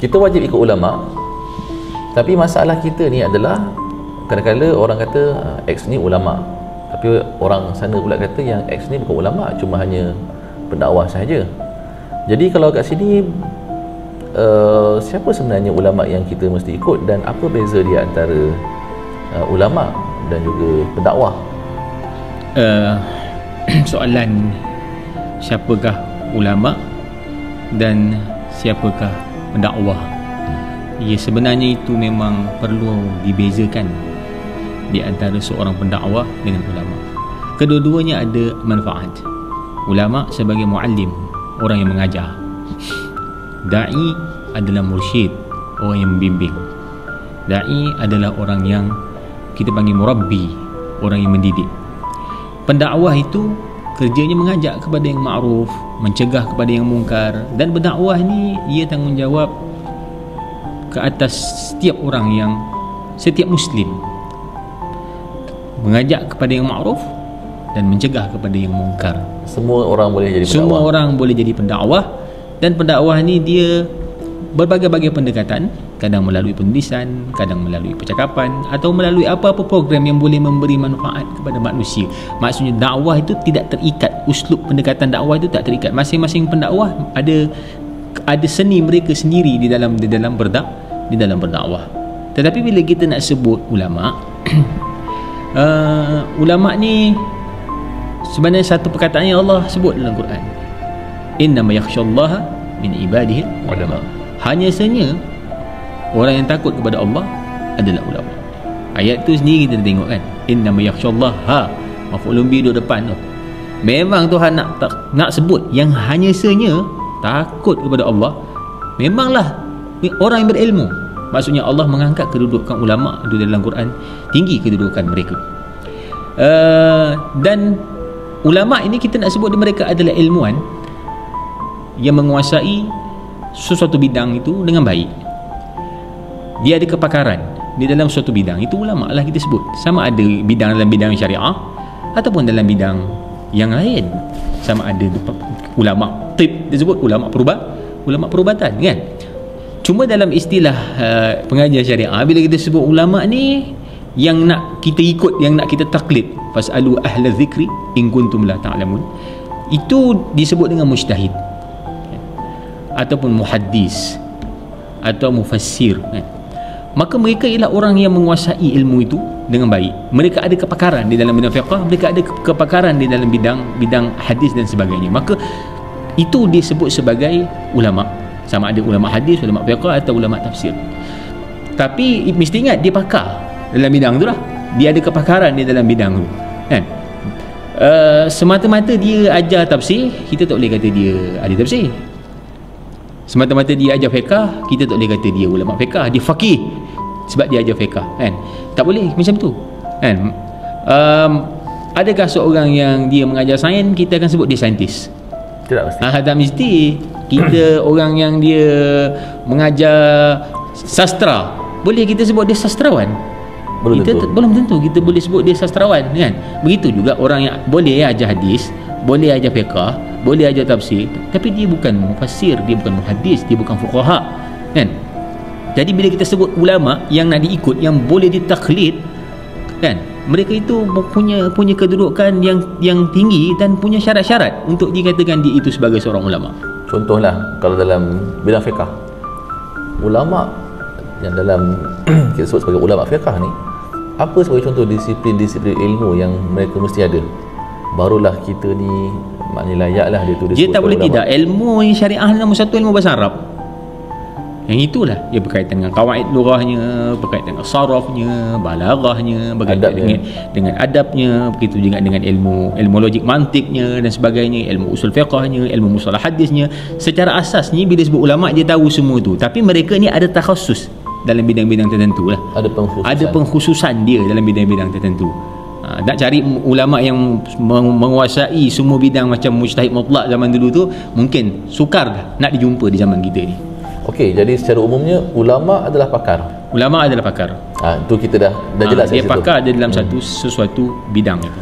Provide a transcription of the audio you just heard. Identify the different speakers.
Speaker 1: kita wajib ikut ulama, tapi masalah kita ni adalah kadang-kadang orang kata X ni ulama, tapi orang sana pula kata yang X ni bukan ulama, cuma hanya pendakwah sahaja. Jadi kalau kat sini siapa sebenarnya ulama yang kita mesti ikut, dan apa beza dia antara ulama dan juga pendakwah?
Speaker 2: Soalan siapakah ulama dan siapakah pendakwah, ya sebenarnya itu memang perlu dibezakan di antara seorang pendakwah dengan ulama. Kedua-duanya ada manfaat. Ulama sebagai muallim, orang yang mengajar. Da'i adalah mursyid, orang yang membimbing. Da'i adalah orang yang kita panggil murabbi, orang yang mendidik. Pendakwah itu kerjanya mengajak kepada yang ma'ruf, mencegah kepada yang mungkar. Dan berdakwah ni ia tanggungjawab ke atas setiap orang, yang setiap muslim, mengajak kepada yang ma'ruf dan mencegah kepada yang mungkar.
Speaker 1: Semua orang boleh jadi pendakwah.
Speaker 2: Semua orang boleh jadi pendakwah. Dan pendakwah ni dia berbagai-bagai pendekatan, kadang melalui penulisan, kadang melalui percakapan, atau melalui apa-apa program yang boleh memberi manfaat kepada manusia. Maksudnya dakwah itu tidak terikat, uslub pendekatan dakwah itu tak terikat. Masing-masing pendakwah ada seni mereka sendiri di dalam berdakwah. Tetapi bila kita nak sebut ulama, ulama ni sebenarnya satu perkataan yang Allah sebut dalam Quran, innama yakhshallaha min ibadihi ulama. Hanya sahaja orang yang takut kepada Allah adalah ulama. Ayat tu sendiri kita tengok kan, innama yakhshallaha, maf'ulun bi duduk depan tu. Memang Tuhan nak sebut yang hanya sahaja takut kepada Allah. Memanglah orang yang berilmu. Maksudnya Allah mengangkat kedudukan ulama di dalam Quran, tinggi kedudukan mereka. Dan ulama ini kita nak sebut mereka adalah ilmuwan yang menguasai sesuatu bidang itu dengan baik. Dia ada kepakaran di dalam suatu bidang, itu ulama lah kita sebut. Sama ada bidang dalam bidang syariah ataupun dalam bidang yang lain. Sama ada ulama tib disebut ulama perubatan kan. Cuma dalam istilah pengajian syariah, bila kita sebut ulama ni yang nak kita ikut, yang nak kita taklid, fasalu ahla zikri in kuntum la ta'lamun, itu disebut dengan mujtahid ataupun muhaddis atau mufassir kan. Maka mereka ialah orang yang menguasai ilmu itu dengan baik. Mereka ada kepakaran di dalam bidang fiqh, mereka ada kepakaran di dalam bidang hadis dan sebagainya. Maka itu disebut sebagai ulama. Sama ada ulama hadis, ulama fiqh atau ulama tafsir. Tapi mesti ingat dia pakar dalam bidang tu lah. Dia ada kepakaran di dalam bidang tu kan. Semata-mata dia ajar tafsir, kita tak boleh kata dia ahli tafsir. Semata-mata dia ajar fiqh, kita tak boleh kata dia ulama fiqh. Dia faqih sebab dia ajar fiqh kan. Tak boleh macam tu kan. Adakah seorang yang dia mengajar sains, kita akan sebut dia saintis?
Speaker 1: Tidak mesti.
Speaker 2: Tak mesti. Kita orang yang dia mengajar sastra, boleh kita sebut dia sastrawan? Belum tentu kita boleh sebut dia sastrawan kan. Begitu juga orang yang boleh ajar hadis, boleh ajar fiqh, boleh ajar tafsir, tapi dia bukan mufassir, dia bukan muhaddis, dia bukan fuqaha kan. Jadi bila kita sebut ulama yang nak diikut, yang boleh ditaklid kan, mereka itu punya kedudukan yang tinggi dan punya syarat-syarat untuk dikatakan dia itu sebagai seorang ulama.
Speaker 1: Contohlah kalau dalam bidang fiqh, ulama yang dalam kita sebut sebagai ulama fiqh ni, apa sebagai contoh disiplin-disiplin ilmu yang mereka mesti ada? Barulah kita ni maknanya layaklah dia tu.
Speaker 2: Dia tak boleh ulama. Tidak, ilmu syariah nombor satu ilmu bahasa Arab. Yang itulah dia berkaitan dengan kawaid lughahnya, berkaitan dengan sarafnya, balaghahnya, berkaitan dengan adabnya, begitu juga dengan ilmu logik mantiknya dan sebagainya, ilmu usul fiqhnya, ilmu mustalah hadisnya. Secara asasnya bila sebut ulama dia tahu semua tu, tapi mereka ni ada takhassus dalam bidang-bidang tertentu lah. Ada pengkhususan dia dalam bidang-bidang tertentu. Nak cari ulama yang menguasai semua bidang macam mujtahid mutlak zaman dulu tu mungkin sukar nak dijumpa di zaman kita ni.
Speaker 1: Okey, jadi secara umumnya ulama adalah pakar.
Speaker 2: Ulama adalah pakar.
Speaker 1: Itu kita dah jelas.
Speaker 2: Dia pakar ada dalam sesuatu bidang itu.